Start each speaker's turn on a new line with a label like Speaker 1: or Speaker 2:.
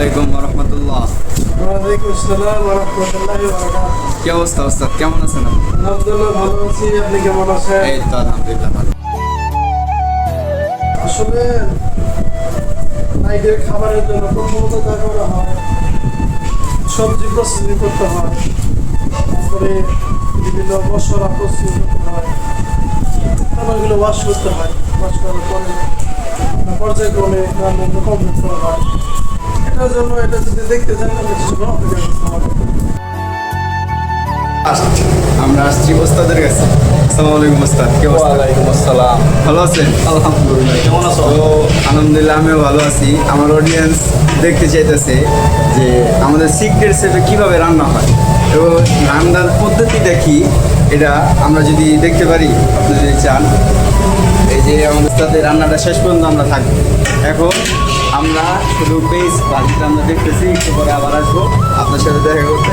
Speaker 1: আলাইকুম রহমতুল্লাহ।
Speaker 2: ওয়ালাইকুম আসসালাম ওয়া রাহমাতুল্লাহি ওয়া বারাকাতুহু।
Speaker 1: কি অবস্থা ওস্তাদ, কেমন আছেন আপনি?
Speaker 2: আলহামদুলিল্লাহ ভালো আছি, আপনি কেমন আছেন?
Speaker 1: এই তো আলহামদুলিল্লাহ ভালো।
Speaker 2: আসলে নাইটের খাবারের জন্য প্রথমত যা করা হয়, সবজি প্রসেসিং করতে হয়, তারপরে বিভিন্ন মশলা প্রসেসিং করতে হয়, খাবারগুলো ওয়াশ করতে হয়, ওয়াশ করার পরে পর্যায়ক্রমে রান্নাগুলো কমপ্লিট করা হয়। এটার জন্য এটা যদি দেখতে চান তাহলে কিছুটা অপেক্ষা করতে হবে।
Speaker 1: আমরা আসছি ওস্তাদের কাছে। আসসালামু আলাইকুম ওস্তাদ, কি অবস্থা?
Speaker 3: ওয়ালাইকুম আসসালাম।
Speaker 1: ভালো আছেন?
Speaker 3: আলহামদুলিল্লাহ, কেমন আছো?
Speaker 1: তো আলহামদুলিল্লাহ আমিও ভালো আছি। আমার অডিয়েন্স দেখতে চাইতেছে যে আমাদের সিক্রেট শেফে কীভাবে রান্না হয় এবং রান্নার পদ্ধতি দেখি, এটা আমরা যদি দেখতে পারি, আপনি যদি চান। এই যে আমাদের সাথে রান্নাটা শেষ পর্যন্ত আমরা থাকবো। এখন আমরা শুধু পেজ বাড়িতে আমরা দেখতেছি, একটু পরে আবার আসবো আপনার সাথে দেখা করতে।